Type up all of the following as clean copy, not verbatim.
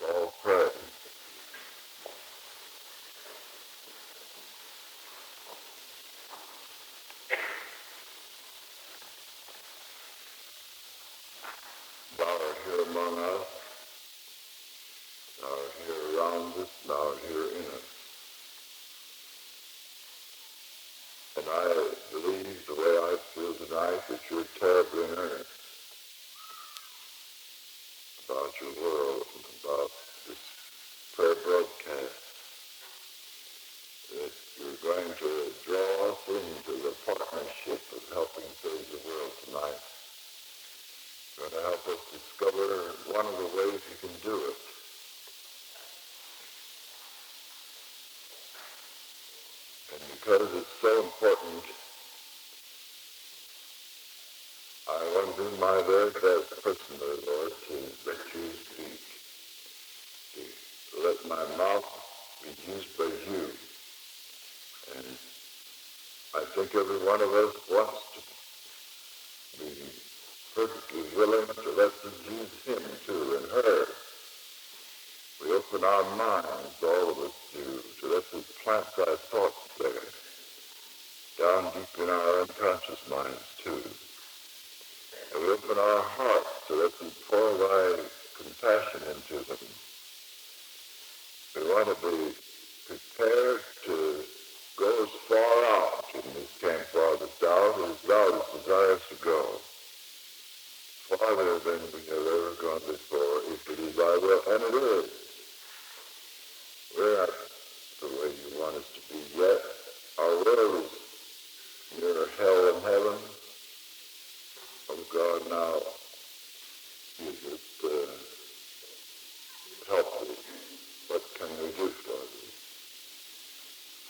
all pray. Thou art here among us, thou art here around us, thou art here in us. And I believe the way I feel tonight that you're terribly in earnest about your world, about this prayer broadcast, that you're going to draw us into the partnership of helping save the world tonight. You're going to help us discover one of the ways you can do it. And because it's so important, I want to do my very best personally, Lord, to let you speak, to let my mouth be used by you. And I think every one of us wants to be perfectly willing to let you use him too, and her. We open our minds, all of us do, to let you plant thy thoughts there, down deep in our unconscious minds too. And we open our hearts so that you pour thy compassion into them. We want to be prepared to go as far out in this Camps Farthest Out as thou desires to go. Farther than we have ever gone before, if it is thy will, and it is. We're not the way you want us to be yet. Our will is near hell and heaven. Oh God, now, you just help me. What can we do for thee?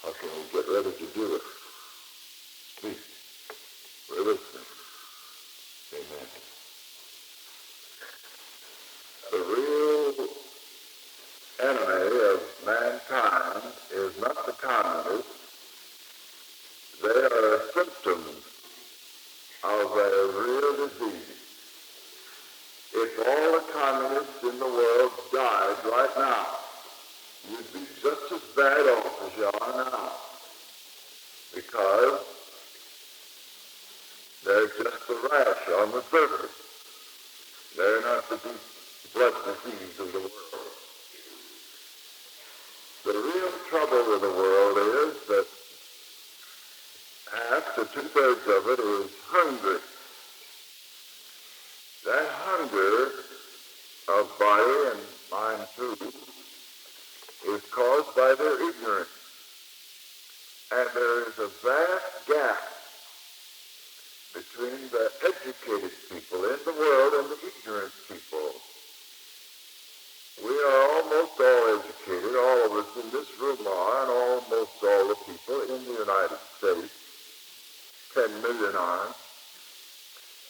How can we get ready to do it? Speak. We're listening. Amen. The real enemy of mankind is not the communists. They are a symptom of a real disease. If all the communists in the world died right now, you'd be just as bad off as you are now. Because they're just a rash on the surface. They're not the deep blood disease of the world. The real trouble with the world is that half to two-thirds of it is hungry. That hunger of body and mind too is caused by their ignorance. And there is a vast gap between the educated people in the world and the ignorant people. We are almost all educated, all of us in this room are, and almost all the people in the United States. 10 million aren't,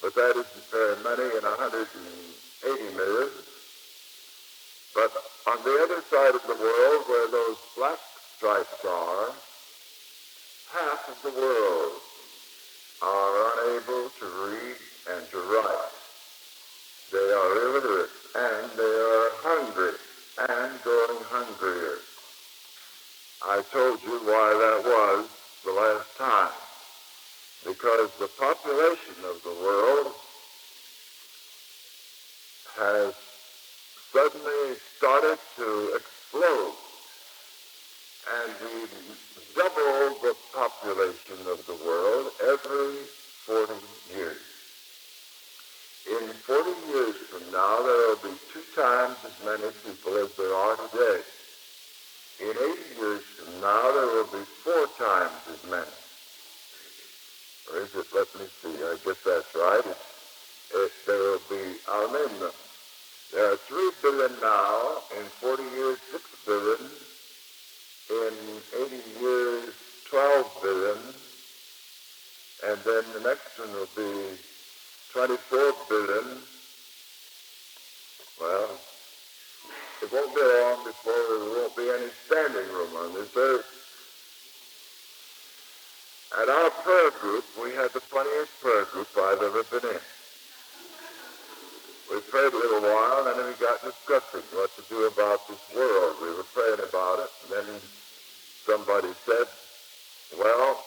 but that isn't very many in 180 million. But on the other side of the world, where those black stripes are, half of the world are unable to read and to write. They are illiterate, and they are hungry, and growing hungrier. I told you why that was the last time. Because the population of the world has suddenly started to explode, and we double the population of the world every 40 years. In 40 years from now, there will be 2 times as many people as there are today. In 80 years from now, there will be 4 times as many. Or is it, let me see, I guess that's right. There will be, I'll name them. There are 3 billion now, in 40 years 6 billion, in 80 years 12 billion, and then the next one will be 24 billion. Well, it won't be long before there won't be any standing room on this earth. At our prayer group, we had the funniest prayer group I've ever been in. We prayed a little while, and then we got discussing what to do about this world. We were praying about it, and then somebody said, well,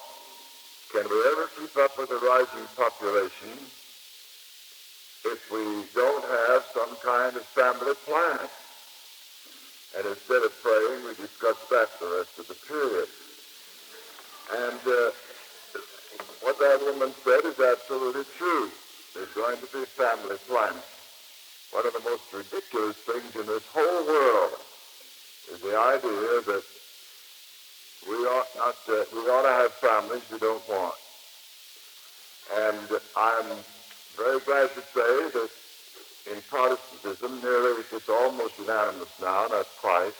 can we ever keep up with the rising population if we don't have some kind of family planning? And instead of praying, we discussed that the rest of the period. And what that woman said is absolutely true. There's going to be family planning. One of the most ridiculous things in this whole world is the idea that we ought to have families we don't want. And I'm very glad to say that in Protestantism, nearly it's almost unanimous now, that's Christ,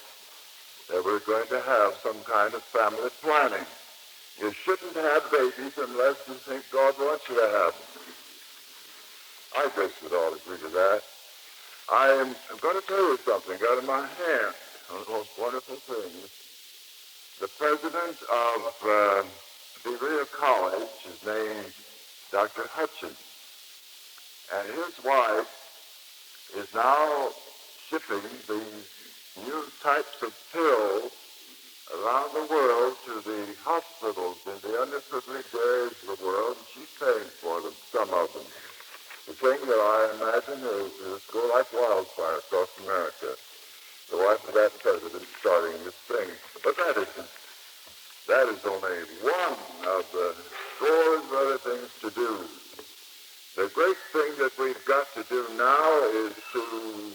that we're going to have some kind of family planning. You shouldn't have babies unless you think God wants you to have them. I guess we'd all agree to that. I'm going to tell you something out of my hand, one of the most wonderful things. The president of Berea College is named Dr. Hutchins, and his wife is now shipping these new types of pills around the world to the hospitals in the underprivileged areas of the world, and she's paying for them, some of them. The thing that I imagine is go like wildfire across America. The wife of that president starting this thing. But that is only one of the scores of other things to do. The great thing that we've got to do now is to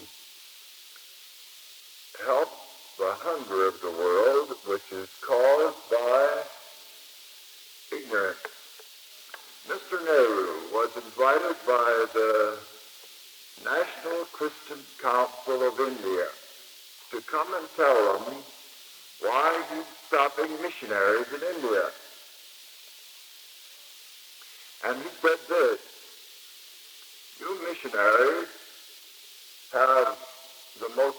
help the hunger of the world, which is caused by ignorance. Mr. Nehru was invited by the National Christian Council of India to come and tell them why he's stopping missionaries in India. And he said this, you missionaries have the most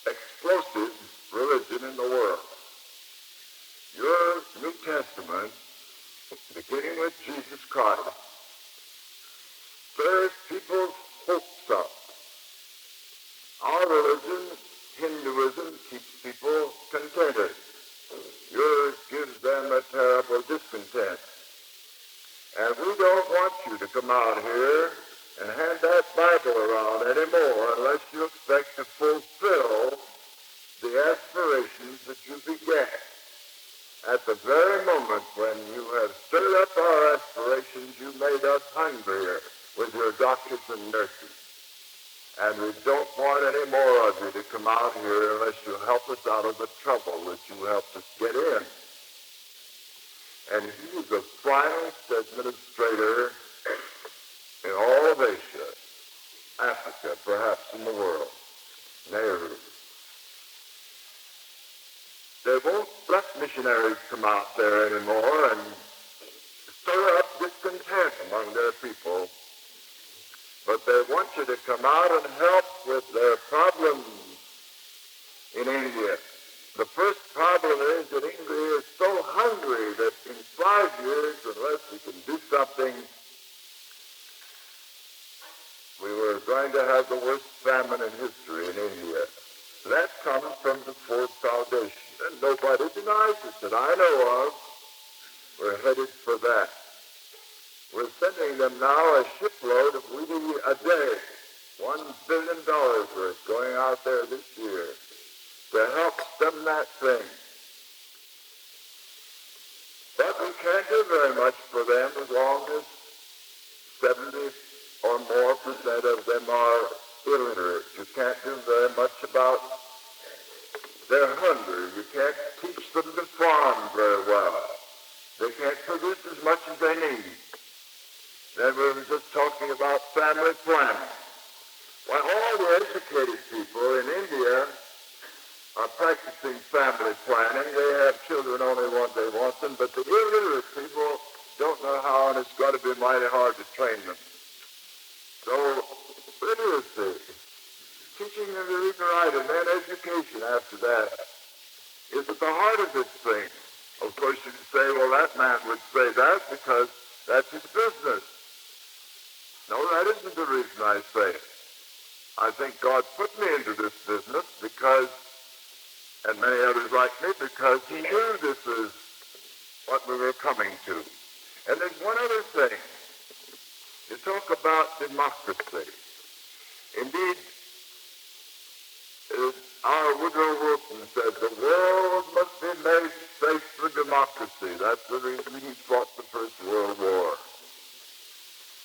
explosive religion in the world. Your New Testament, beginning with Jesus Christ, stirs people's hopes up. Our religion, Hinduism, keeps people contented. Yours gives them a terrible discontent. And we don't want you to come out here and hand that Bible around anymore unless you expect to fulfill the aspirations that you began. At the very moment when you have stirred up our aspirations, you made us hungrier with your doctors and nurses. And we don't want any more of you to come out here unless you help us out of the trouble that you helped us get in. And he's the finest administrator in all of Asia, Africa, perhaps in the world, Nehru. They won't let missionaries come out there anymore and stir up discontent among their people, but they want you to come out and help with their problems in India. The first problem is that India is so hungry that in 5 years, unless we can do something, we were going to have the worst famine in history in India. That comes from the Ford Foundation, and nobody denies it that I know of. We're headed for that. We're sending them now a shipload of wheat a day, $1 billion worth going out there this year to help stem that thing. But we can't do very much for them as long as 70 or more % of them are illiterate. You can't do very much about their hunger. You can't teach them to farm very well. They can't produce as much as they need. Then we were just talking about family planning. Well, all the educated people in India are practicing family planning. They have children only when they want them, but the illiterate people don't know how, and it's going to be mighty hard to train them. So, literacy, teaching them to read and write, and then education after that, is at the heart of this thing. Of course, you can say, well, that man would say that because that's his business. No, that isn't the reason I say it. I think God put me into this business because, and many others like me, because he knew this is what we were coming to. And there's one other thing. You talk about democracy. Indeed, our Woodrow Wilson said the world must be made safe for democracy. That's the reason he fought the First World War.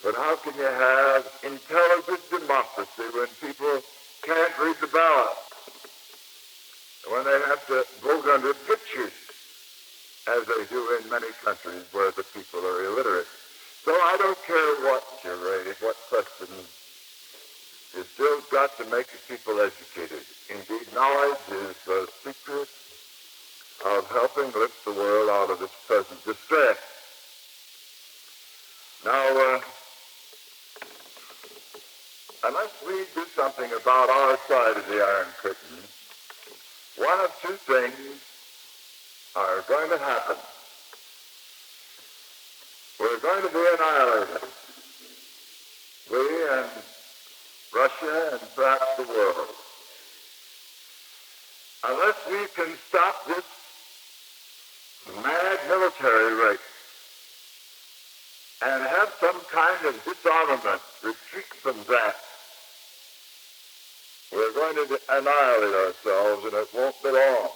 But how can you have intelligent democracy when people can't read the ballot? When they have to vote under pictures, as they do in many countries where the people are illiterate. So I don't care what you raise, what questions. You still got to make the people educated. Indeed, knowledge is the secret of helping lift the world out of its present distress. Now, unless we do something about our side of the Iron Curtain, one of two things are going to happen. We're going to be annihilated. We and Russia and perhaps the world. Unless we can stop this mad military race and have some kind of disarmament, retreat from that, we're going to annihilate ourselves, and it won't be long.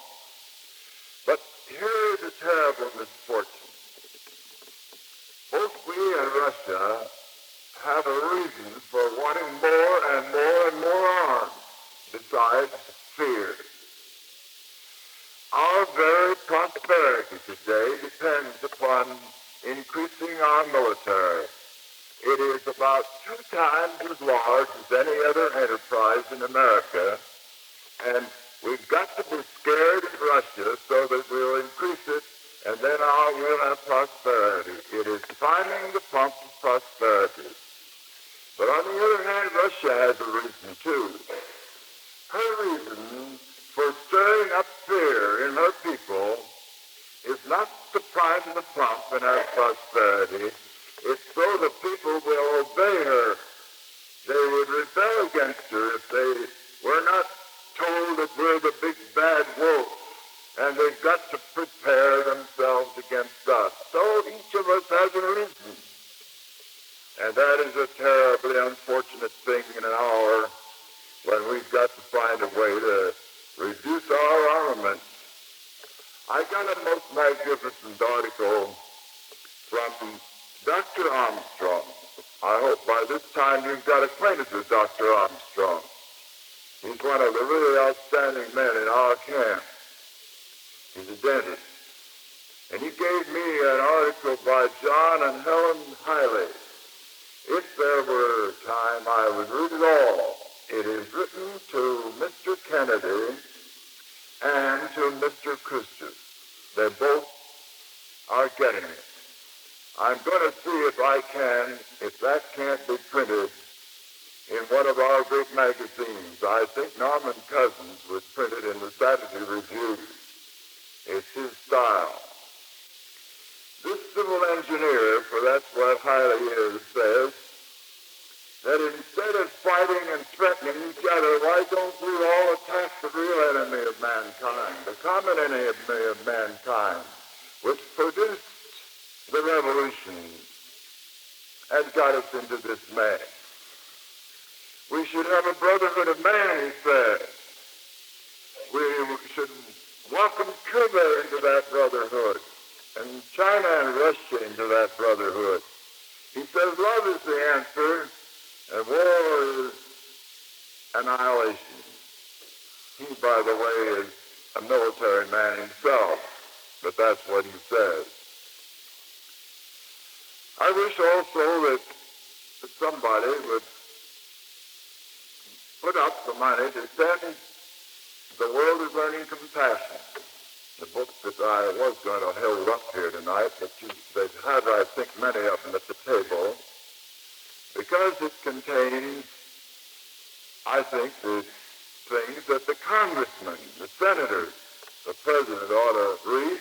But here is a terrible misfortune. Both we and Russia have a reason for wanting more and more and more arms, besides fear. Our very prosperity today depends upon increasing our military. It is about 2 times as large as any other enterprise in America, and we've got to be scared of Russia so that we'll increase it, and then we'll have prosperity. It is priming the pump of prosperity. But on the other hand, Russia has a reason too. Her reason for stirring up fear in her people is not to prime the pump and have prosperity. It's so the people will obey her. They would rebel against her if they were not told that we're the big bad wolf, and they've got to prepare themselves against us. So each of us has a reason. And that is a terribly unfortunate thing in an hour when we've got to find a way to reduce our armaments. I got a most magnificent article from Dr. Armstrong. I hope by this time you've got acquainted with Dr. Armstrong. He's one of the really outstanding men in our camp. He's a dentist. And he gave me an article by John and Helen Hiley. If there were time, I would read it all. It is written to Mr. Kennedy and to Mr. Christian. They both are getting it. I'm going to see if that can't be printed in one of our great magazines. I think Norman Cousins was printed in the Saturday Review. It's his style. This civil engineer, for that's what Hiley is, says that instead of fighting and threatening each other, why don't we all attack the real enemy of mankind, the common enemy of mankind, which produced the revolution and got us into this mess. We should have a brotherhood of man, he said. We should welcome Cuba into that brotherhood, and China and Russia into that brotherhood. He says love is the answer, and war is annihilation. He, by the way, is a military man himself, but that's what he says. I wish also that somebody would put up the money to send The World is Learning Compassion, the book that I was going to hold up here tonight, but they've had, I think, many of them at the table, because it contains, I think, the things that the congressmen, the senators, the president ought to read,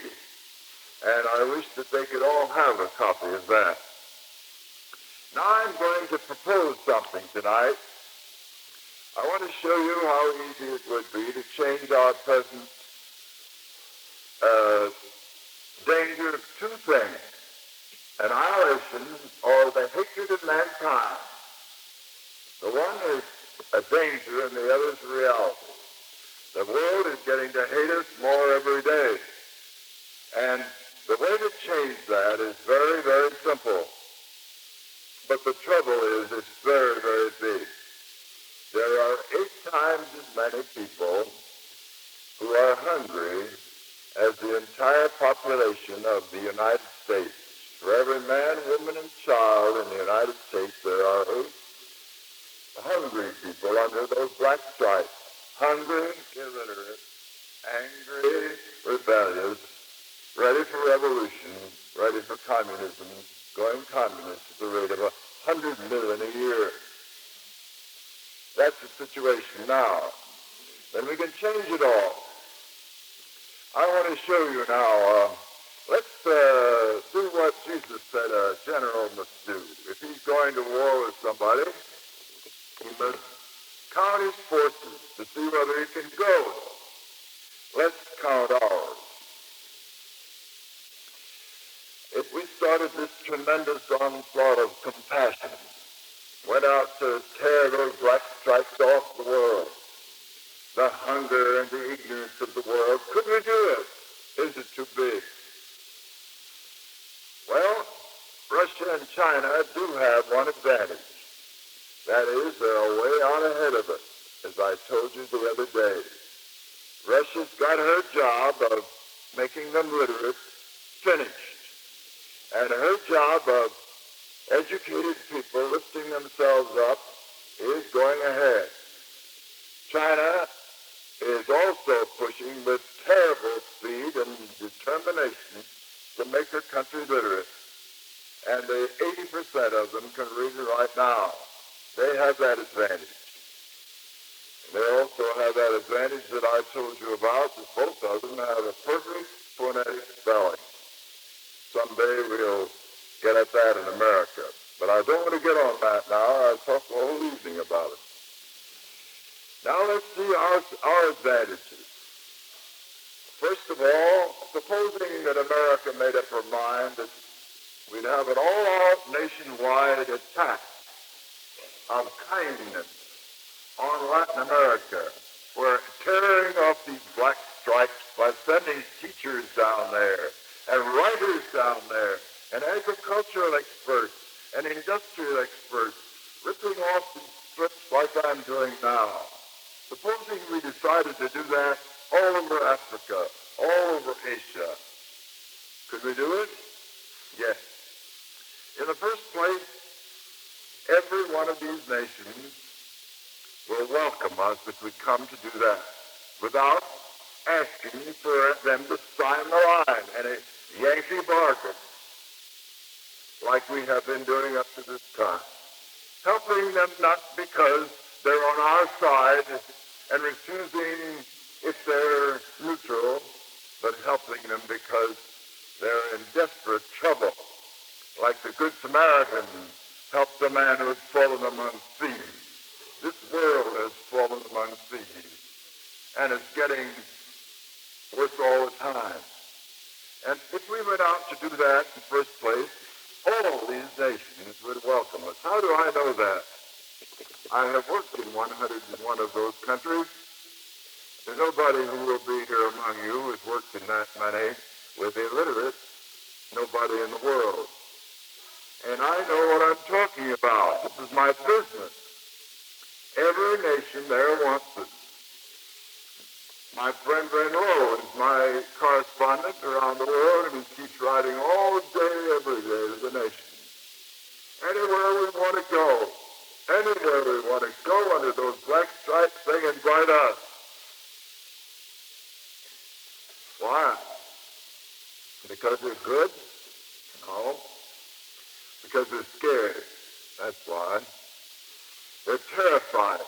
and I wish that they could all have a copy of that. Now I'm going to propose something tonight. I want to show you how easy it would be to change our present danger of two things: annihilation or the hatred of mankind. The one is a danger and the other is a reality. The world is getting to hate us more every day. And the way to change that is very, very simple. But the trouble is it's very, very big. There are 8 times as many people who are hungry as the entire population of the United States. For every man, woman, and child in the United States, there are 8 hungry people under those black stripes. Hungry, illiterate, angry, rebellious, ready for revolution, ready for communism, going communist at the rate of 100 million a year. That's the situation now. Then we can change it all. I want to show you now, let's do what Jesus said a general must do. If he's going to war with somebody, he must count his forces to see whether he can go. Let's count ours. If we started this tremendous onslaught of compassion, went out to tear those black stripes off the world, the hunger and the ignorance of the world, could we do it? Is it too big? Well, Russia and China do have one advantage. That is, they're way out ahead of us, as I told you the other day. Russia's got her job of making them literate finished. And her job of educated people lifting themselves up is going ahead. China is also pushing with terrible speed and determination to make her country literate. And the 80% of them can read and write now. They have that advantage. They also have that advantage that I told you about, that both of them have a perfect phonetic spelling. Someday we'll get at that in America. But I don't want to get on that now. I'll talk the whole evening about it. Now let's see our advantages. First of all, supposing that America made up her mind that we'd have an all-out nationwide attack of kindness on Latin America. We're tearing off these black stripes by sending teachers down there and writers down there and agricultural experts and industrial experts ripping off these strips like I'm doing now. Supposing we decided to do that all over Africa, all over Asia, could we do it? Yes. In the first place, every one of these nations will welcome us if we come to do that without asking for them to sign the line, any Yankee bargain, like we have been doing up to this time. Helping them not because they're on our side and refusing if they're neutral, but helping them because they're in desperate trouble, like the Good Samaritan helped the man who had fallen among thieves. This world has fallen among thieves, and it's getting worse all the time. And if we went out to do that in the first place, all these nations would welcome us. How do I know that? I have worked in 101 of those countries. There's nobody who will be here among you who has worked in that many with illiterate, nobody in the world. And I know what I'm talking about. This is my business. Every nation there wants us. My friend Monroe is my correspondent around the world, and he keeps writing all day, every day to the nation. Anywhere we want to go, anywhere we want to go under those black stripes, they invite us. Why? Because they're good? No. Because they're scared. That's why. They're terrified.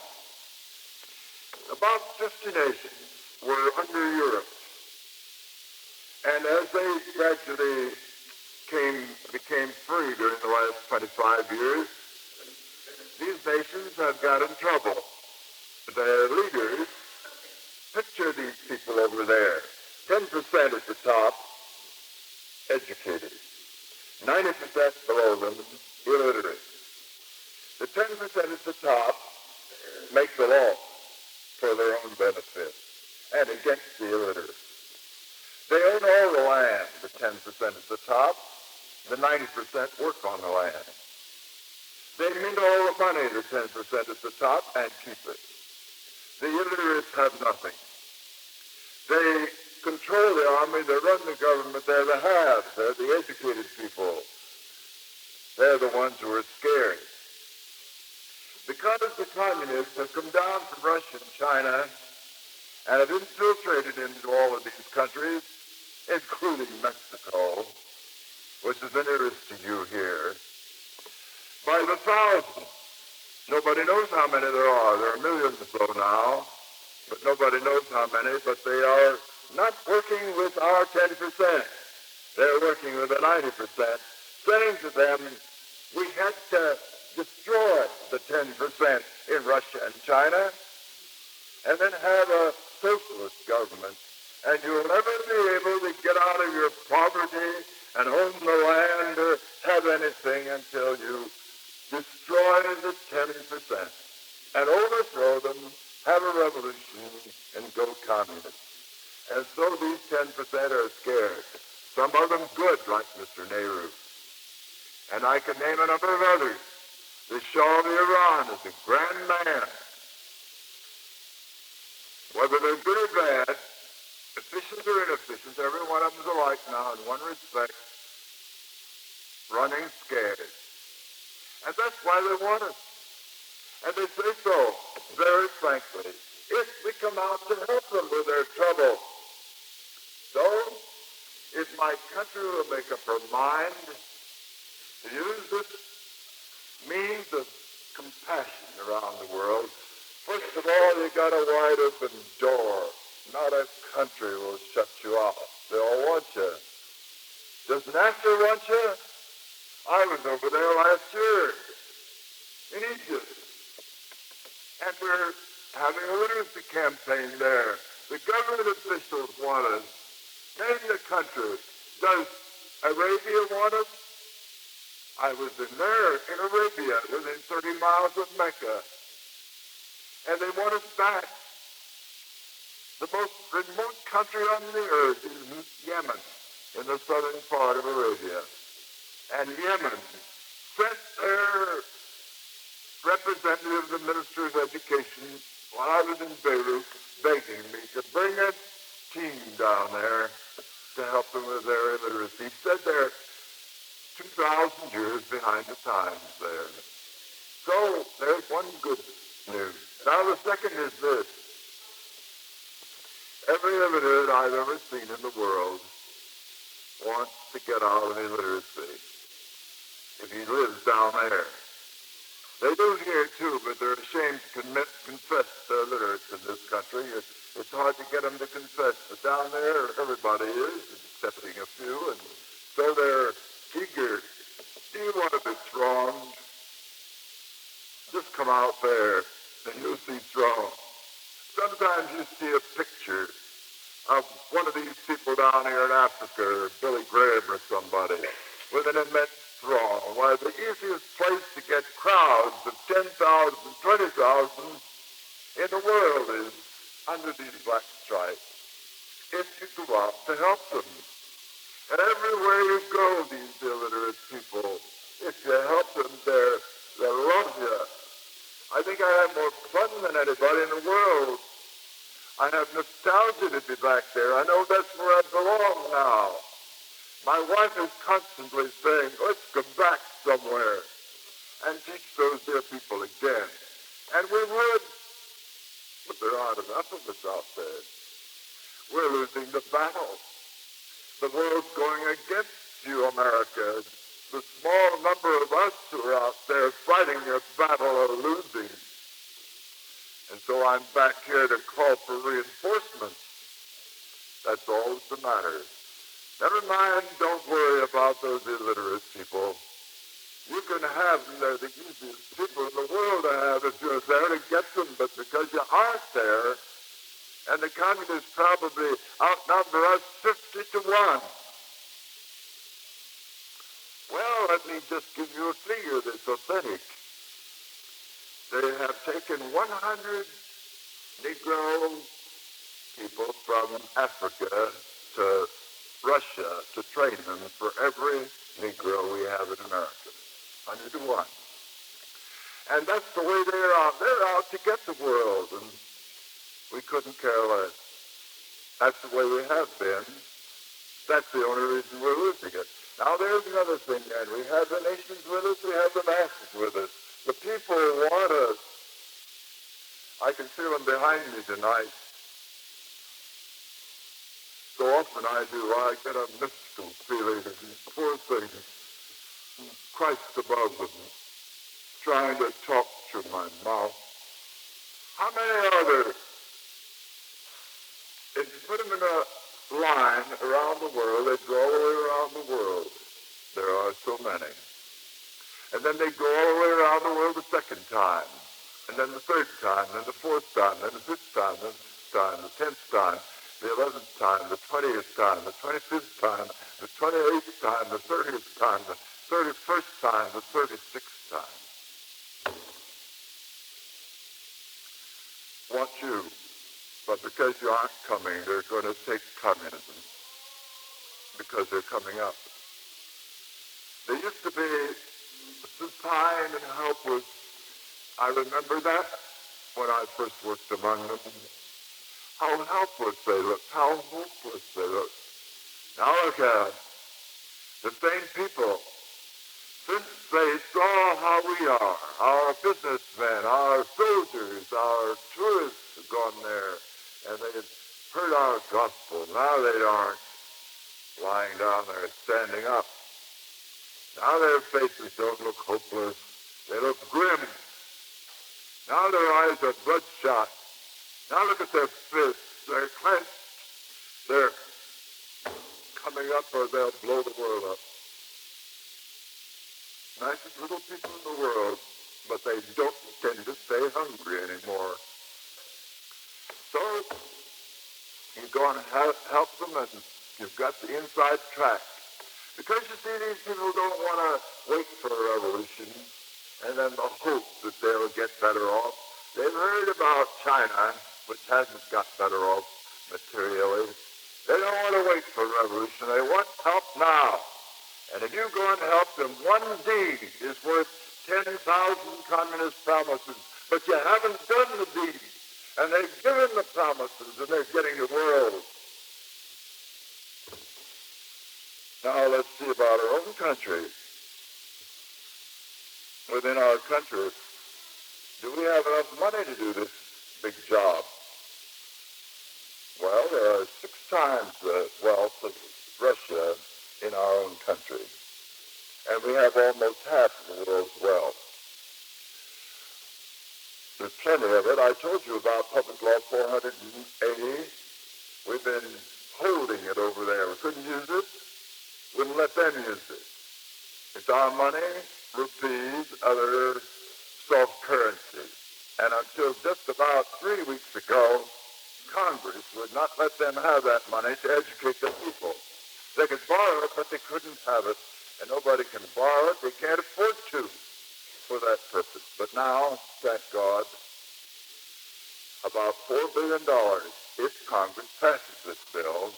About 50 nations were under Europe. And as they gradually became free during the last 25 years, these nations have got in trouble. the leaders, picture these people over there. 10% at the top, educated. 90% below them, illiterate. The 10% at the top make the law for their own benefit and against the illiterate. They own all the land, the 10% at the top. The 90% work on the land. They mint all the money, the 10% at the top, and keep it. The illiterates have nothing. They control the army, they run the government, they're the haves, they're the educated people. They're the ones who are scared. Because the communists have come down from Russia and China and have infiltrated into all of these countries, including Mexico, which is an interest to you here, by the thousands. Nobody knows how many there are. There are millions or so now, but nobody knows how many, but they are not working with our 10%. They're working with the 90%, saying to them, we had to destroy the 10% in Russia and China, and then have a socialist government, and you'll never be able to get out of your poverty and own the land or have anything until you destroy the 10% and overthrow them, have a revolution, and go communist. And so these 10% are scared. Some of them good, like Mr. Nehru. And I can name a number of others. The Shah of Iran is a grand man. Whether they're good or bad, efficient or inefficient, every one of them is alike now in one respect, running scared. And that's why they want us. And they say so, very frankly, if we come out to help them with their trouble. So, if my country will make up her mind to use this means of compassion around the world, first of all, you got a wide open door. Not a country will shut you out. They all want you. Does NASA want you? I was over there last year in Egypt, and we're having a literacy campaign there. The government officials want us. Name the country. Does Arabia want us? I was in there, in Arabia, within 30 miles of Mecca, and they want us back. The most remote country on the earth is Yemen, in the southern part of Arabia. And Yemen sent their representative, the Minister of Education, while I was in Beirut, begging me to bring a team down there to help them with their illiteracy. He said they're 2,000 years behind the times there. So there's one good news. Now the second is this. Every illiterate I've ever seen in the world wants to get out of illiteracy if he lives down there. They do here too, but they're ashamed to confess they're illiterates in this country. It's hard to get them to confess, but down there everybody is, excepting a few, and so they're eager. Do you want to be strong? Just come out there and you'll see strong. Sometimes you see a picture of one of these people down here in Africa, or Billy Graham or somebody, with an immense throng. Why, the easiest place to get crowds of 10,000, 20,000 in the world is under these black stripes, if you go out to help them. And everywhere you go, these illiterate people, if you help them, they'll love you. I think I have more fun than anybody in the world. I have nostalgia to be back there. I know that's where I belong now. My wife is constantly saying, let's go back somewhere and teach those dear people again. And we would, but there aren't enough of us out there. We're losing the battle. The world's going against you, America. The small number of us who are out there fighting your battle are losing. And so I'm back here to call for reinforcements. That's all that's the matter. Never mind, don't worry about those illiterate people. You can have them. They're the easiest people in the world to have if you're there to get them, but because you aren't there, and the communists probably outnumber us 50 to 1. Well, let me just give you a figure that's authentic. They have taken 100 Negro people from Africa to Russia to train them for every Negro we have in America. 100 to 1. And that's the way they're out. They're out to get the world, and we couldn't care less. That's the way we have been. That's the only reason we're losing it. Now there's another thing, and we have the nations with us, we have the masses with us. The people want us. I can feel them behind me tonight. So often I do, I get a mystical feeling of these poor things, Christ above them, trying to talk through my mouth. How many are there? If you put them in a line around the world, they go all the way around the world. There are so many. And then they go all the way around the world the second time, and then the third time, then the fourth time, then the fifth time, then the sixth time, the 10th time, the 11th time, the 20th time, the 25th time, the 28th time, the 30th time, the 31st time, the 36th time. Want you, but because you aren't coming, they're going to take communism because they're coming up. They used to be supine and helpless. I remember that when I first worked among them. How helpless they looked, how hopeless they looked. Now look at them. The same people, since they saw how we are, our businessmen, our soldiers, our tourists have gone there, and they have heard our gospel. Now they aren't lying down there, standing up. Now their faces don't look hopeless. They look grim. Now their eyes are bloodshot. Now look at their fists. They're clenched. They're coming up or they'll blow the world up. Nicest little people in the world, but they don't tend to stay hungry anymore. So you go and help them, and you've got the inside track. Because you see, these people don't want to wait for a revolution and then the hope that they'll get better off. They've heard about China, which hasn't got better off materially. They don't want to wait for a revolution. They want help now. And if you go and help them, one deed is worth 10,000 communist promises. But you haven't done the deed. And they've given the promises, and they're getting the world. Now let's see about our own country. Within our country, do we have enough money to do this big job? Well, there are 6 times the wealth of Russia in our own country. And we have almost half of the world's wealth. There's plenty of it. I told you about Public Law 480. We've been holding it over there. We couldn't use it. Wouldn't let them use it. It's our money, rupees, other soft currency. And until just about 3 weeks ago, Congress would not let them have that money to educate the people. They could borrow it, but they couldn't have it. And nobody can borrow it. They can't afford to for that purpose. But now, thank God, about $4 billion, if Congress passes this bill,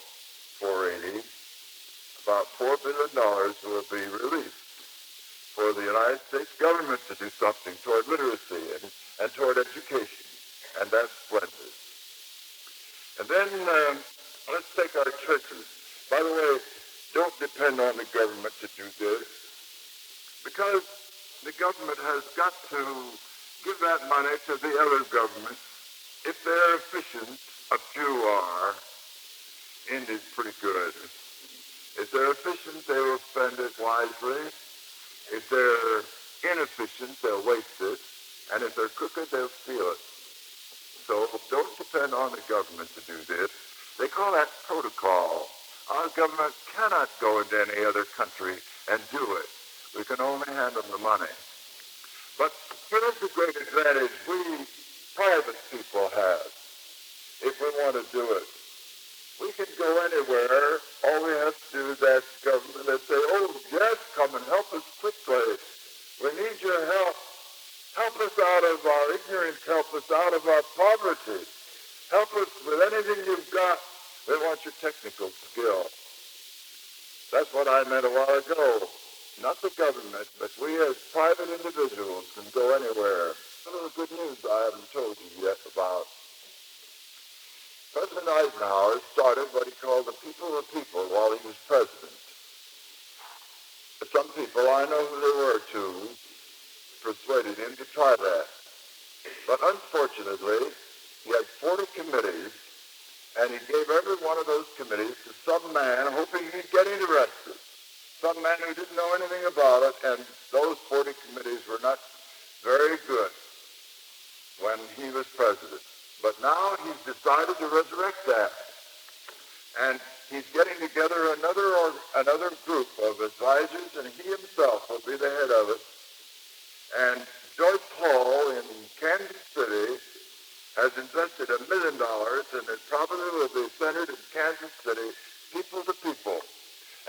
480, about $4 billion will be released for the United States government to do something toward literacy and toward education. And that's splendid. And then let's take our churches. By the way, don't depend on the government to do this, because the government has got to give that money to the other governments. If they're efficient, a few are, India's pretty good. If they're efficient, they will spend it wisely. If they're inefficient, they'll waste it. And if they're crooked, they'll steal it. So don't depend on the government to do this. They call that protocol. Our government cannot go into any other country and do it. We can only hand them the money. But here's the great advantage we private people have if we want to do it. We can go anywhere. All we have to do is ask government and say, oh, yes, come and help us quickly. We need your help. Help us out of our ignorance. Help us out of our poverty. Help us with anything you've got. We want your technical skill. That's what I meant a while ago. Not the government, but we as private individuals can go anywhere. Some of the good news I haven't told you yet about. President Eisenhower started what he called the people of the people while he was president. Some people, I know who they were too, persuaded him to try that. But unfortunately, he had 40 committees, and he gave every one of those committees to some man hoping he'd get interested. Some man who didn't know anything about it, and those 40 committees were not very good when he was president. But now he's decided to resurrect that. And he's getting together another group of advisors, and he himself will be the head of it. And George Hall in Kansas City has invested $1 million, and it probably will be centered in Kansas City, people to people.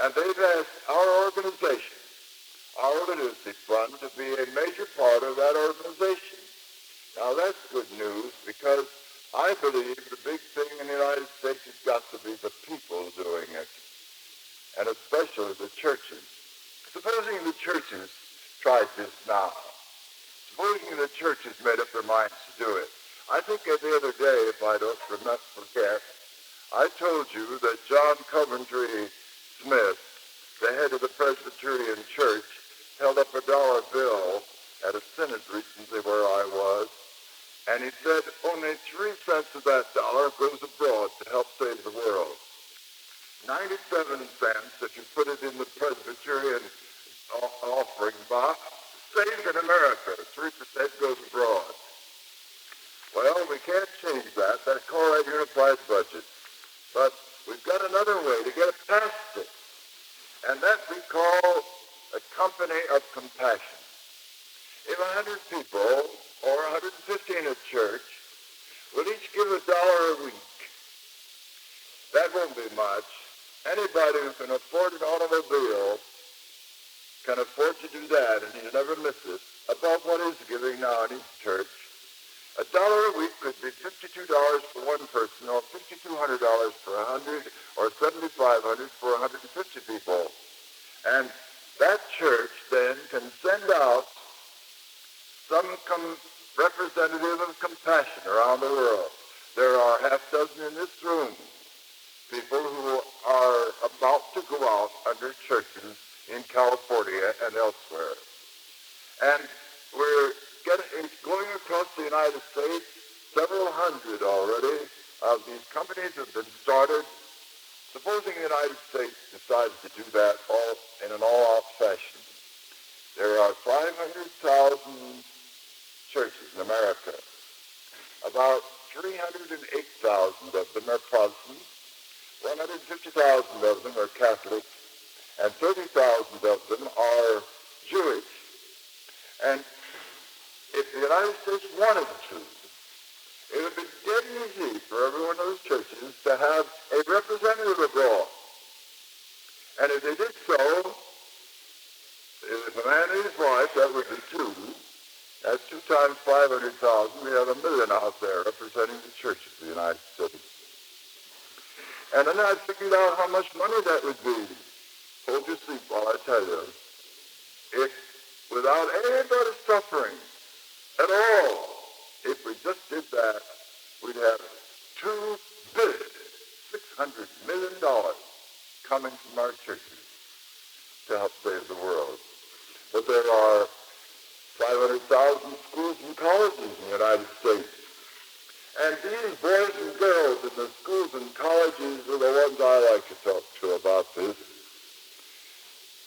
And they've asked our organization, our literacy fund, to be a major part of that organization. Now that's good news, because I believe the big thing in the United States has got to be the people doing it, and especially the churches. Supposing the churches tried this now. Supposing the churches made up their minds to do it. I think the other day, if I don't forget, I told you that John Coventry Smith, the head of the Presbyterian Church, held up a dollar bill at a synod recently where I was, and he said only 3 cents of that dollar goes abroad to help save the world. 97 cents, if you put it in the Presbyterian offering box, stays in America. 3% goes abroad. Well, we can't change that. That's called that unified budget. But we've got another way to get it past it, and that we call a company of compassion. If 100 people or 150 in a church will each give $1 a week, that won't be much. Anybody who can afford an automobile can afford to do that, and you never miss it. About what is giving now in each church, $1 a week could be $52 for one person, or $5,200 for 100, or $7,500 for 150 people. And that church then can send out some representative of compassion around the world. There are half dozen in this room, people who are about to go out under churches in California and elsewhere. And we're going across the United States. Several hundred already of these companies have been started. Supposing the United States decides to do that in an all-out fashion, there are 500,000 churches in America. About 308,000 of them are Protestants, 150,000 of them are Catholics, and 30,000 of them are Jewish. And if the United States wanted to, it would be dead easy for every one of those churches to have a representative abroad. And if they did so, if a man and his wife, that would be 2. That's 2 times 500,000. We have 1 million out there representing the churches of the United States. And then I figured out how much money that would be. Hold your sleep while I tell you. If without anybody suffering at all, if we just did that, we'd have $2,600 million coming from our churches to help save the world. But there are 500,000 schools and colleges in the United States. And these boys and girls in the schools and colleges are the ones I like to talk to about this.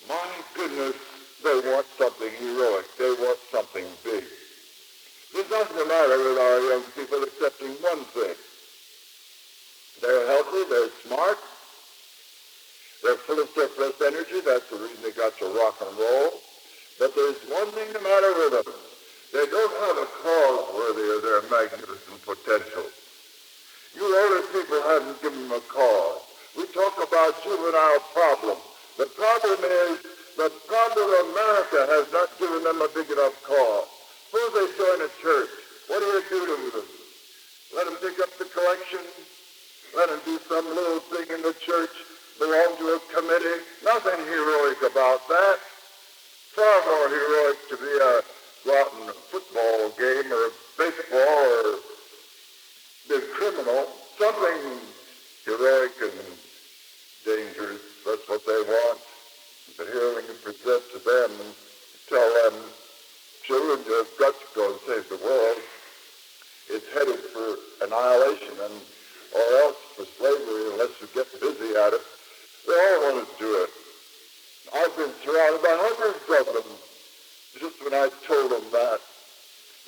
My goodness, they want something heroic. They want something big. There's nothing the matter with our young people excepting one thing. They're healthy, they're smart, they're full of surplus energy. That's the reason they got to rock and roll. But there's one thing the matter with them. They don't have a cause worthy of their magnificent potential. You older people haven't given them a cause. We talk about juvenile problems. The problem is, the problem of America has not given them a big enough cause. Suppose they join a church. What do you do to them? Let them pick up the collection? Let them do some little thing in the church, belong to a committee? Nothing heroic about that. Far more heroic to be go out in a football game or baseball or be a criminal. Something heroic and dangerous. That's what they want. But here when you present to them and tell them, children, you've got to go and save the world. It's headed for annihilation or else for slavery unless you get busy at it. They all want to do it. I've been surrounded by hundreds of them just when I told them that.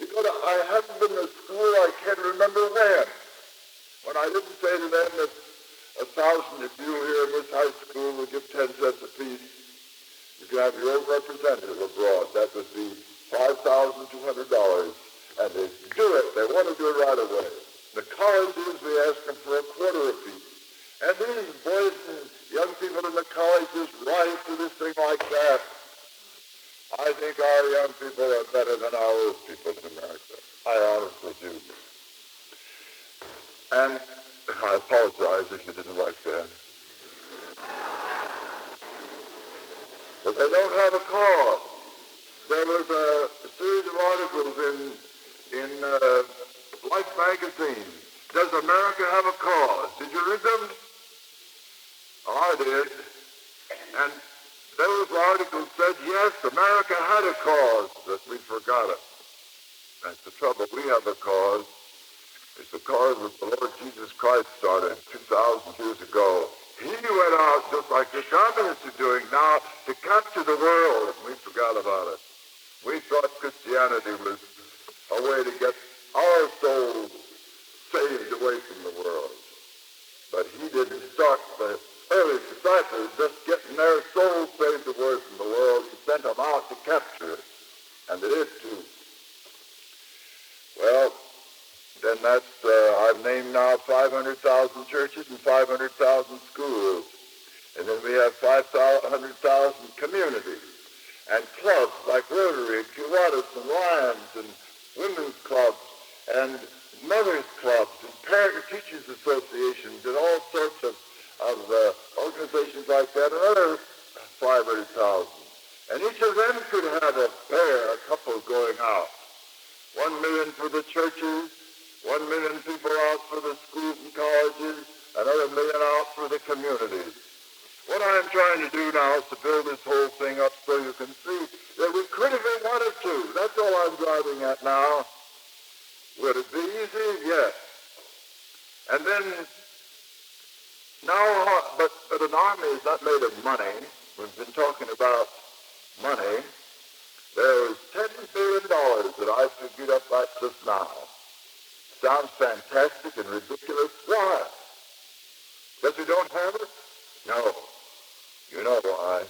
I haven't been to school, I can't remember when I didn't say to them that 1,000 of you here in this high school will give 10 cents apiece. You can have your own representative abroad. That would be $5,200. And they do it. They want to do it right away. The colleges, we ask them for a quarter apiece. And these boys and young people in the colleges rise to this thing like that. I think our young people are better than our old people in America. I honestly do. And I apologize if you didn't like that. But they don't have a cause. There was a series of articles in Life magazine. Does America have a cause? Did you read them? Oh, I did. And those articles said, yes, America had a cause, but we forgot it. That's the trouble. We have a cause. It's the cause that the Lord Jesus Christ started 2,000 years ago. He went out just like the communists are doing now to capture the world, and we forgot about it. We thought Christianity was a way to get our souls saved away from the world. But he didn't start the early disciples just getting their souls saved away from the world. He sent them out to capture it, and they did too. Well, then that's, I've named now 500,000 churches and 500,000 schools. And then we have 500,000 communities and clubs like Rotary and Kiwanis and Lions and women's clubs and mothers clubs and parent teachers associations and all sorts of organizations like that, and other 500,000. And each of them could have a couple going out. 1 million for the churches, 1 million people out for the schools and colleges, another million out for the communities. What I'm trying to do now is to build this whole thing up so you can see that we could if we wanted to. That's all I'm driving at now. Would it be easy? Yes. And then, now, but an army is not made of money. We've been talking about money. There's $10 billion that I figured up like this now. Sounds fantastic and ridiculous. Why? Because we don't have it? No. You know why.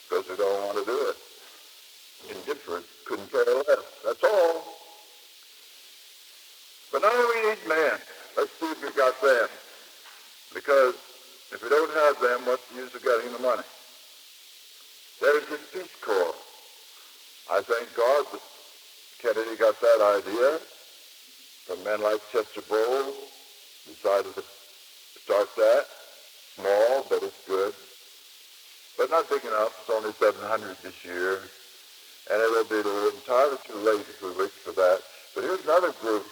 Because we don't want to do it. Indifferent, couldn't care less. That's all. But now we need men. Let's see if we've got them. Because if we don't have them, what's the use of getting the money? There's this Peace Corps. I thank God that Kennedy got that idea from men like Chester Bowles, decided to start that. Small, but it's good. But not big enough. It's only 700 this year. And it'll be entirely too late if we wait for that. But here's another group.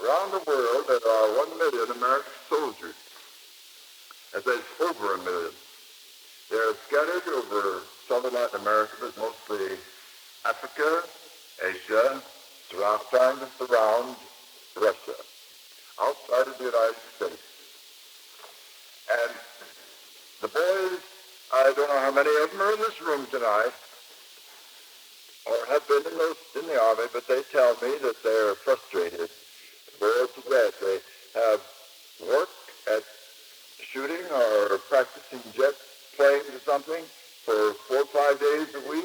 Around the world, there are 1 million American soldiers. And there's over 1 million. They're scattered over southern Latin America, but mostly Africa, Asia, trying to surround Russia, outside of the United States. And the boys, I don't know how many of them are in this room tonight, or have been in the Army, but they tell me that they're frustrated, bored to death. They have work at shooting or practicing jet planes or something for 4 or 5 days a week.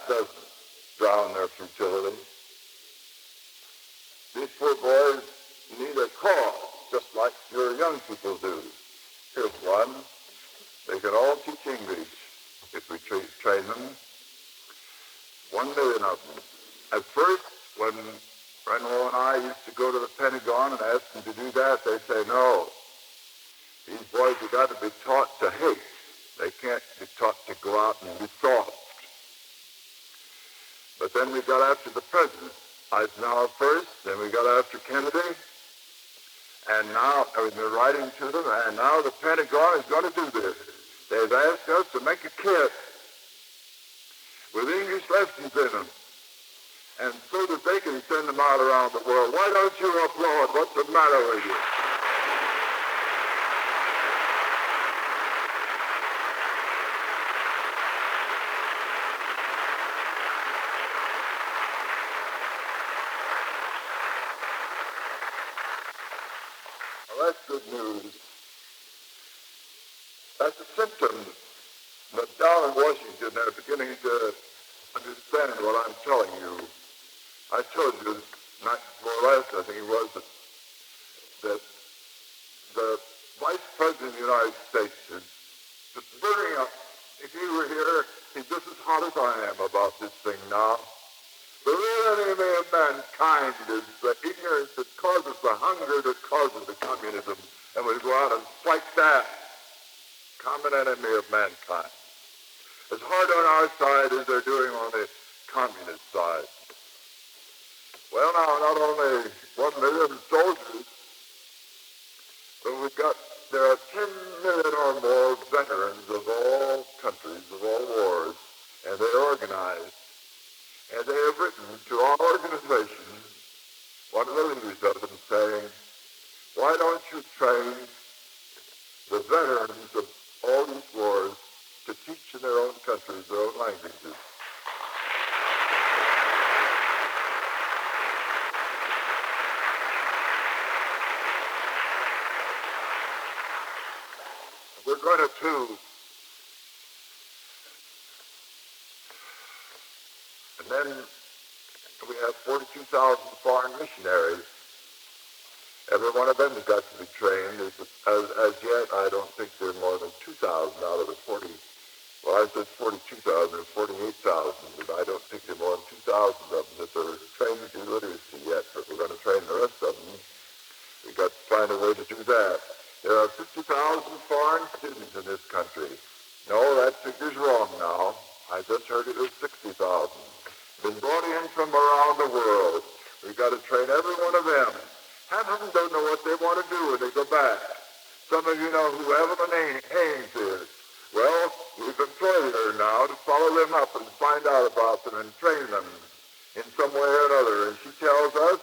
doesn't drown their futility. These poor boys need a cause, just like your young people do. Here's one. They can all teach English if we train them. 1 million of them. At first, when Renwell and I used to go to the Pentagon and ask them to do that, they say, no. These boys have got to be taught to hate. They can't be taught to go out and be soft. But then we got after the president, Eisenhower first, then we got after Kennedy, and now we've been writing to them, and now the Pentagon is going to do this. They've asked us to make a kit with English lessons in them, and so that they can send them out around the world. Why don't you applaud? What's the matter with you? Well, that's good news. That's a symptom that down in Washington they're beginning to understand what I'm telling you. I told you night before last, I think it was, that the Vice President of the United States is just burning up. If he were here, he's just as hot as I am about this thing now. The real enemy of mankind is the ignorance that causes the hunger that causes the communism, and we go out and fight that. Common enemy of mankind. As hard on our side as they're doing on the communist side. Well, now, not only 1 million soldiers, but there are 10 million or more veterans of all countries, of all wars, and they're organized. And they have written to our organization, one of the leaders of them, saying, why don't you train the veterans of all these wars to teach in their own countries, their own languages? We're going to, too. And then we have 42,000 foreign missionaries. Every one of them has got to be trained. As yet, I don't think there are more than 2,000 out of the 40. Well, I said 42,000 or 48,000, but I don't think there are more than 2,000 of them that are trained in literacy yet, but we're going to train the rest of them. We've got to find a way to do that. There are 50,000 foreign students in this country. No, that figure's wrong now. I just heard it was 60,000. Been brought in from around the world. We've got to train every one of them. Half of them don't know what they want to do when they go back. Some of you know who Evelyn Haynes is. Well, we've employed her now to follow them up and find out about them and train them in some way or another. And she tells us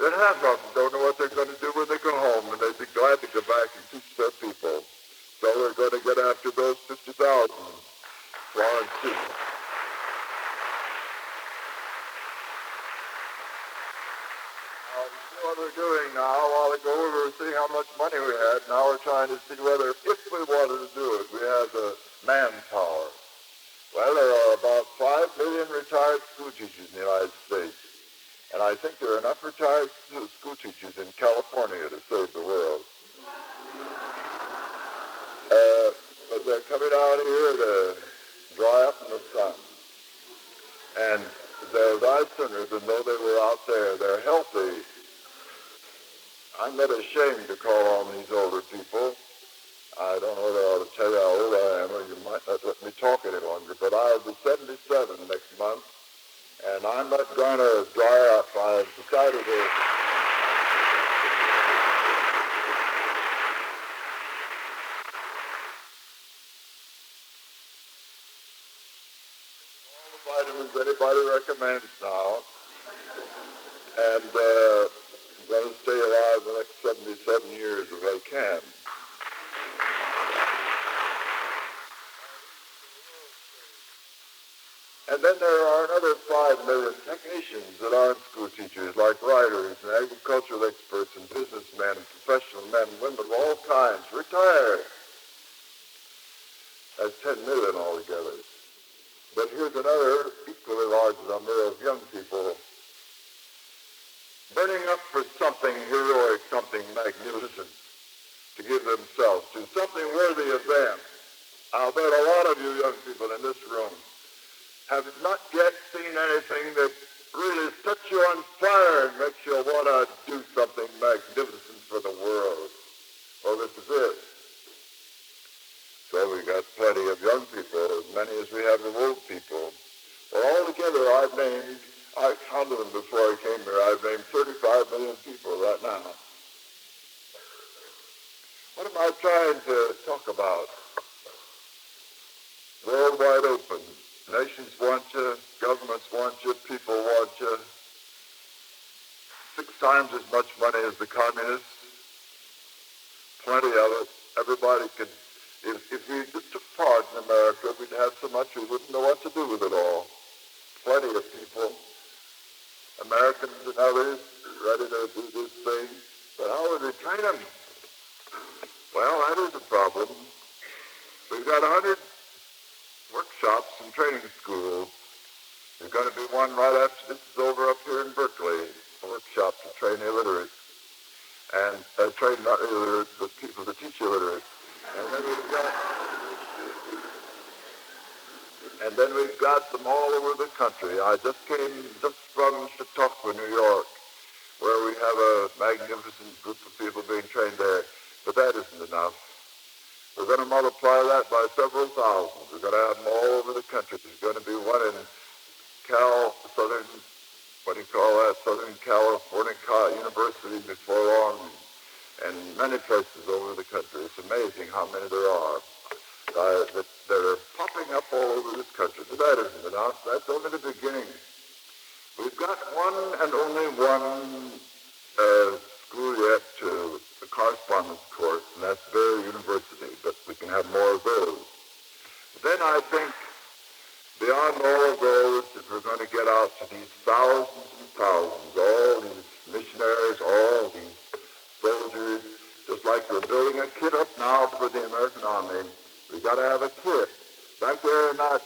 that half of them don't know what they're going to do when they go home, and they'd be glad to go back and teach their people. So we're going to get after those 50,000 foreign students. What we're doing now, while ago we were seeing how much money we had. Now we're trying to see whether, if we wanted to do it, we have the manpower. Well, there are about 5 million retired school teachers in the United States. And I think there are enough retired school teachers in California to save the world. But they're coming out here to dry up in the sun. And they'll die sooner than though they were out there. They're healthy. I'm not ashamed to call on these older people. I don't know whether I ought to tell you how old I am, or you might not let me talk any longer, but I'll be 77 next month, and I'm not going to dry up. I've decided to... all the vitamins anybody recommends now, and I'm going to stay alive the next 77 years if I can. And then there are another 5 million technicians that aren't school teachers, like writers and agricultural experts and businessmen and professional men and women of all kinds, retired. That's 10 million altogether. But here's another equally large number of young people burning up for something heroic, something magnificent to give themselves to, something worthy of them. I'll bet a lot of you young people in this room have not yet seen anything that really sets you on fire and makes you want to do something magnificent for the world. Well, this is it. So we got plenty of young people, as many as we have of old people. Well, altogether, I counted them before I came here, I've named 35 million people right now. What am I trying to talk about? World wide open. Nations want you, governments want you, people want you. 6 times as much money as the communists. Plenty of it. Everybody could, if we just took part in America, we'd have so much we wouldn't know what to do with it all. Plenty of people, Americans and others, ready to do this thing. But how would we train them? Well, that is a problem. We've got 100 workshops and training schools. There's going to be one right after this is over up here in Berkeley, a workshop to train illiterates. And train not illiterates, but people to teach illiterates. And then we've got them all over the country. I just came from Chautauqua, New York, where we have a magnificent group of people being trained there. But that isn't enough. We're going to multiply that by several thousands. We're going to have them all over the country. There's going to be one in Southern California University before long, and many places over the country. It's amazing how many there are that are popping up all over this country. But that isn't enough. That's only the beginning. We've got one and only one school yet to a correspondence course, and that's Barry University, but we can have more of those. Then I think beyond all of those, if we're going to get out to these thousands and thousands, all these missionaries, all these soldiers, just like we're building a kit up now for the American Army, we've got to have a kit. Back there in that,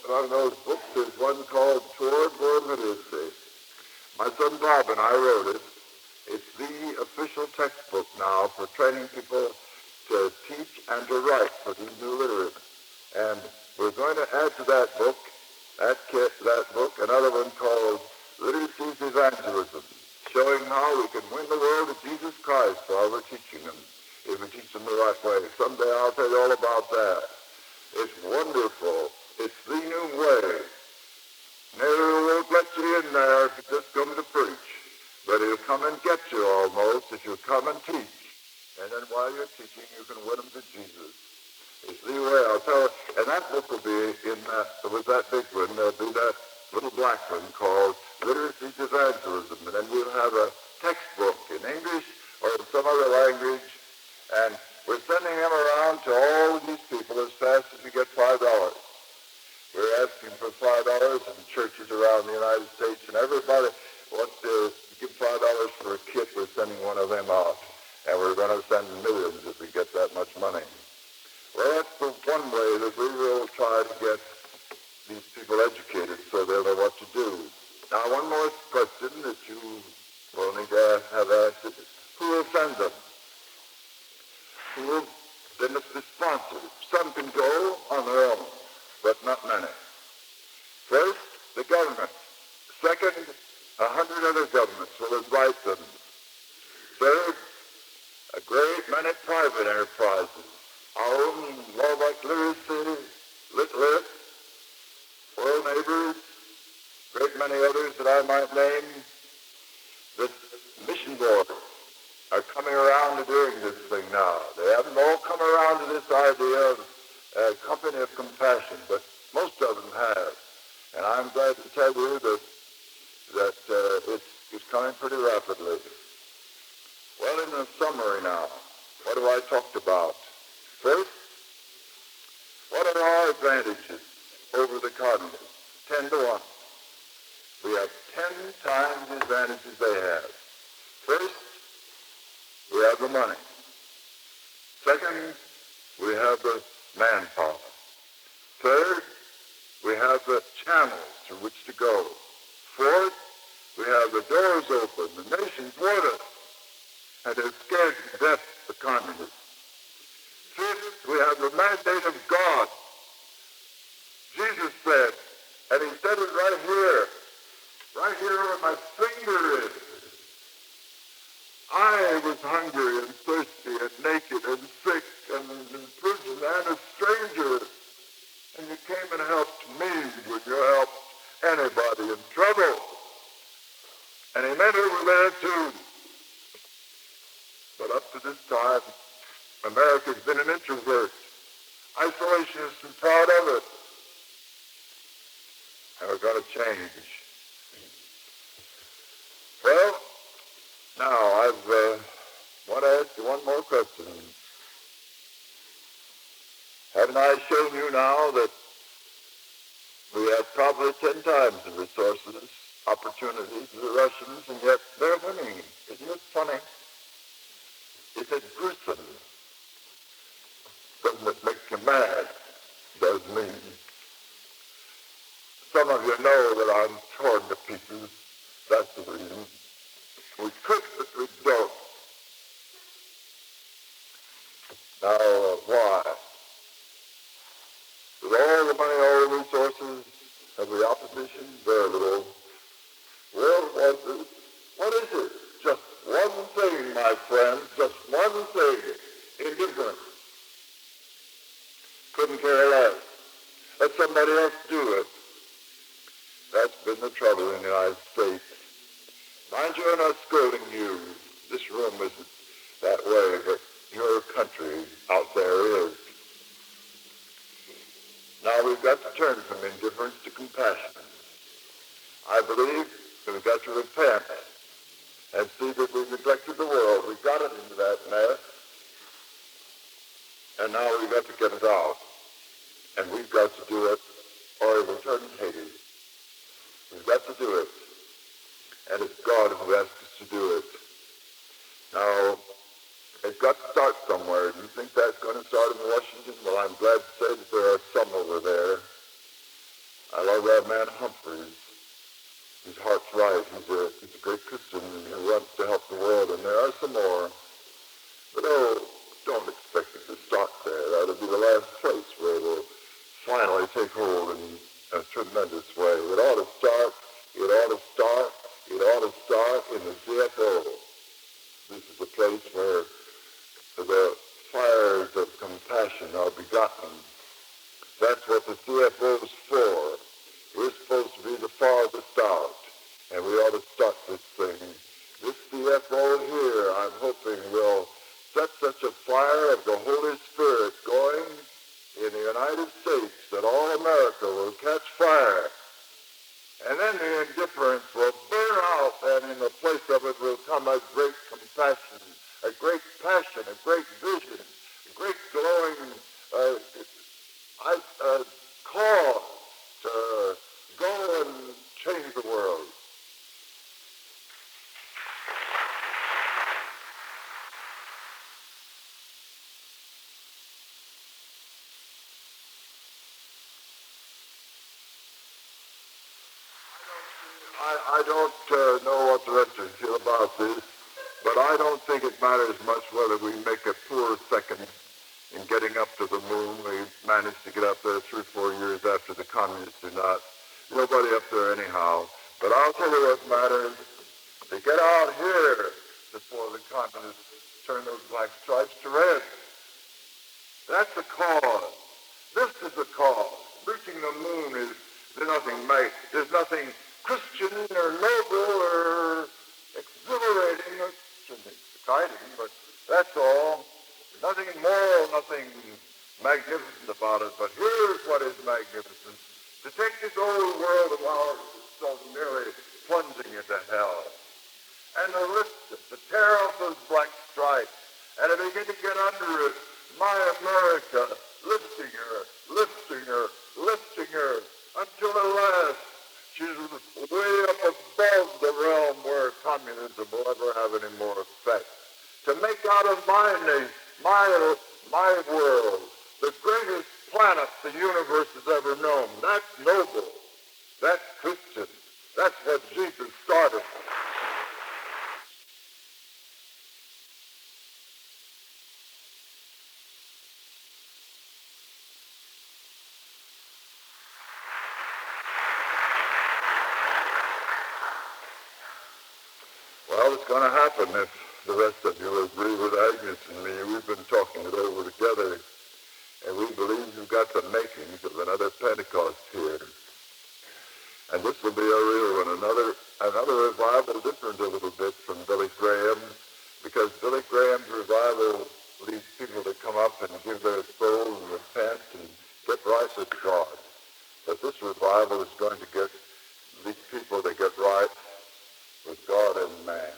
one of those books, there's one called Toward World Literacy. My son Bob and I wrote it. It's the official textbook now for training people to teach and to write for these new literates. And we're going to add to that book, another one called Literacy's Evangelism, showing how we can win the world to Jesus Christ while we're teaching them, if we teach them the right way. Someday I'll tell you all about that. It's wonderful. It's the new way. Never won't let you in there if you just come to preach. But he'll come and get you almost if you come and teach. And then while you're teaching, you can win them to Jesus. It's the way, I'll tell you. And that book will be with that big one, there'll be that little black one called Literacy's Evangelism. And then we'll have a textbook in English or in some other language. And we're sending them around to all of these people as fast as we get $5. We're asking for $5 in churches around the United States, and everybody wants to give $5 for a kit. We're sending one of them out, and we're going to send millions if we get that much money. Well, that's the one way that we will try to get these people educated so they'll know what to do. Now, one more question that you will need to have answered. Who will send them? They must be sponsored. Some can go on their own, but not many. First, the government. Second, 100 other governments will invite them. Third, a great many private enterprises. Our own Laubach Literacy, Lit, World Neighbors, great many others that I might name. The mission board are coming around to doing this thing now. They haven't all come around to this idea of a company of compassion, but most of them have. And I'm glad to tell you that it's coming pretty rapidly. Well, in the summary now, what have I talked about? First, what are our advantages over the communists? 10 to 1. We have 10 times the advantages they have. First, we have the money. Second, we have the manpower. Third, we have the channels through which to go. Fourth, we have the doors open, the nations with us, and they're scared to death, the communists. Fifth, we have the mandate of God. Jesus said, and he said it right here where my finger is. I was hungry and thirsty and naked and sick and in prison and a stranger, and you came and helped me when you helped anybody in trouble. And he meant it over there too. But up to this time, America's been an introvert, isolationist and proud of it. And we're going to change. Well, now I want to ask you one more question. Haven't I shown you now that we have probably 10 times the resources, opportunities of the Russians, and yet they're winning? Isn't it funny? Is it gruesome? Doesn't it make you mad? Does me. Some of you know that I'm torn to pieces. That's the reason. We could, but we don't. Now, why? With all the money, all the resources of the opposition, very little. Well, what is it? Just one thing, my friends, just one thing. Indifference. Couldn't care less. Let somebody else do it. That's been the trouble in the United States. Mind you, I'm not scolding you. This room isn't that way, but your country out there is. Now we've got to turn from indifference to compassion. I believe that we've got to repent and see that we've neglected the world. We've got it into that mess, and now we've got to get it out. And we've got to do it, or it will turn hated. We've got to do it. And it's God who asked us to do it. Now, it's got to start somewhere. Do you think that's going to start in Washington? Well, I'm glad to say that there are some over there. I love that man Humphreys. His heart's right. He's a great Christian who wants to help the world, and there are some more. But don't expect it to start there. That'll be the last place where it will finally take hold in a tremendous way. It ought to start in the CFO. This is a place where the fires of compassion are begotten. That's what the CFO is for. We're supposed to be the farthest out, and we ought to start this thing. This CFO here, I'm hoping, will set such a fire of the Holy Spirit going in the United States that all America will catch fire. And then the indifference will burn out, and in the place of it will come a great compassion, a great passion, a great vision, a great glowing call to go and change the world. I don't know what the rest of you feel about this, but I don't think it matters much whether we make a poor second in getting up to the moon. We managed to get up there 3 or 4 years after the communists did not. Nobody up there anyhow. But I'll tell you what matters. To get out here before the communists turn those black stripes to red. That's the cause. This is the cause. Reaching the moon there's nothing Christian or noble or exhilarating or exciting, but that's all. Nothing moral, nothing magnificent about it. But here's what is magnificent. To take this old world of ours that's so nearly plunging into hell, and to lift it, to tear off those black stripes, and to begin to get under it, my America, lifting her, until at last she's way up above the realm where communism will ever have any more effect. To make out of my nation, my world, the greatest planet the universe has ever known. That's noble. That's Christian. That's what Jesus started. Well, it's going to happen if the rest of you agree with Agnes and me. We've been talking it over together, and we believe you've got the makings of another Pentecost here. And this will be a real one, another revival, different a little bit from Billy Graham, because Billy Graham's revival leads people to come up and give their souls and repent and get right with God. But this revival is going to get these people to get right with God and man.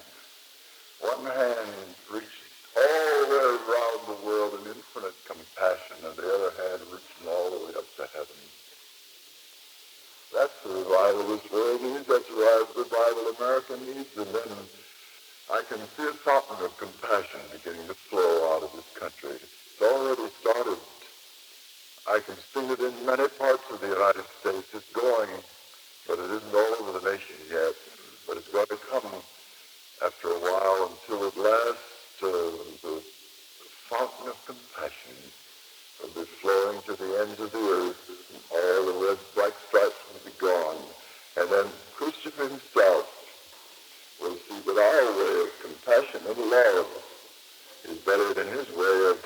One hand reaches all the way around the world in infinite compassion, and the other hand reaching all the way up to heaven. That's the revival this world needs. That's the revival America needs. And then I can see a fountain of compassion beginning to flow out of this country. It's already started. I can see it in many parts of the United States. It's going, but it isn't all over the nation yet. But it's going to come after a while until at last the fountain of compassion will be flowing to the ends of the earth. All the red black stripes will be gone. And then Christian himself will see that our way of compassion and love is better than his way of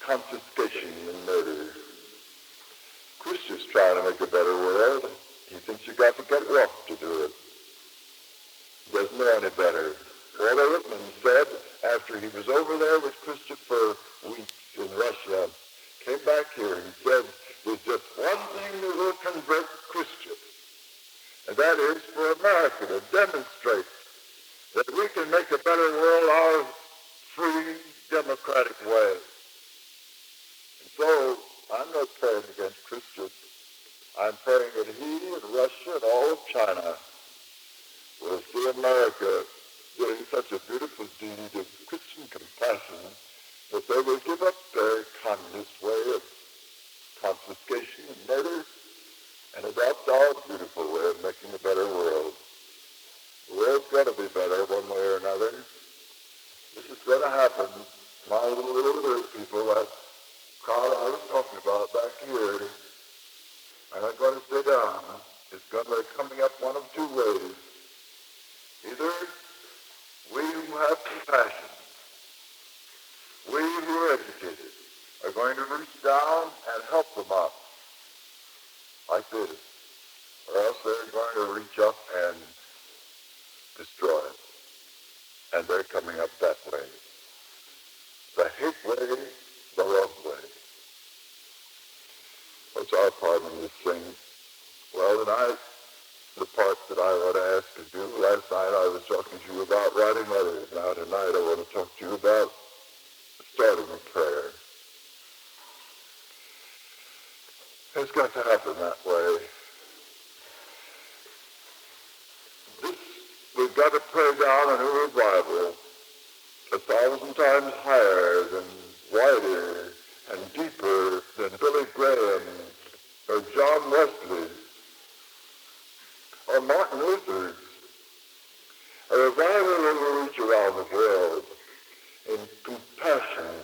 confiscation and murder. Christian's trying to make a better world. He thinks you've got to get rough to do it. He doesn't know any better. Walter Lippmann said, after he was over there with Christian for weeks in Russia, came back here and said, there's just one thing that will convert Christians, and that is for America to demonstrate that we can make a better world our free, democratic way. And so, I'm not praying against Christians. I'm praying that he and Russia and all of China will see America doing such a beautiful deed of Christian compassion that they will give up their communist way of confiscation and murder and adopt our beautiful way of making a better world. The world's got to be better one way or another. This is going to happen. My little people, that crowd I was talking about back here, are not going to stay down. They're coming up one of two ways. Either we who have compassion, we who are educated, are going to reach down and help them up, like this, or else they're going to reach up and destroy it. And they're coming up that way. The hate way, the love way. What's our part in this thing? Well, tonight, the part that I want to ask of you, last night I was talking to you about writing letters. Now tonight I want to talk to you about starting a prayer. It's got to happen that way. We've got to pray down a new revival 1,000 times higher than, wider and deeper than Billy Graham or John Wesley or Martin Luther's. A revival that will reach around the world in compassion.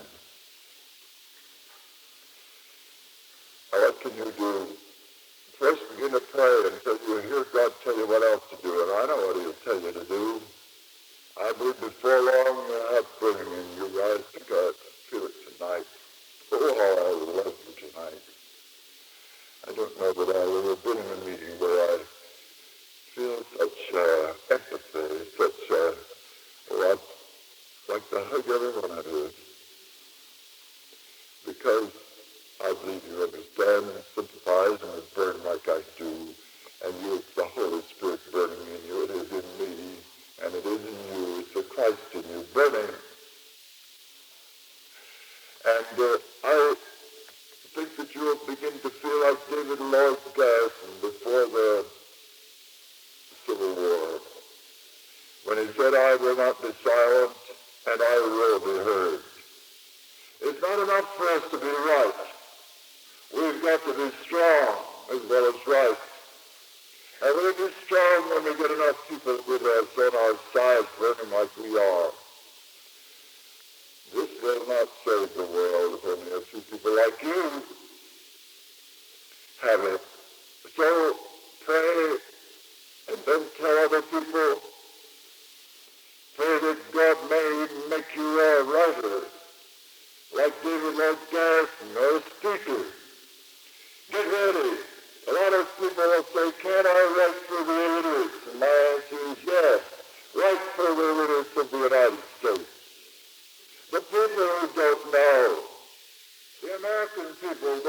Now what can you do? First begin to pray until you hear God tell you what else to do. And I know what he'll tell you to do. I believe before long you'll have burning in your eyes. I think I feel it tonight. Oh, how I love you tonight. I don't know that I've ever been in a meeting where I feel such empathy, such like to hug every one of you. Because I believe you understand and sympathize and would burn like I do. And it's the Holy Spirit burning in you. It is in me, and it is in you. It's the Christ in you burning. And I think that you will begin to feel like David Lloyd Garrison before the Civil War, when he said, I will not be silent, and I will be heard. It's not enough for us to be right. We've got to be strong as well as right. And we'll be strong when we get enough people with us on our side burning like we are. This will not save the world if only a few people like you have it. So pray and then tell other people, pray that God may make you a writer, like David Lloyd Garrison, or a speaker. Get ready. A lot of people will say, can I write for the illiterates? And my answer is yes. Write for the illiterates of the United States. The people who don't know, the American people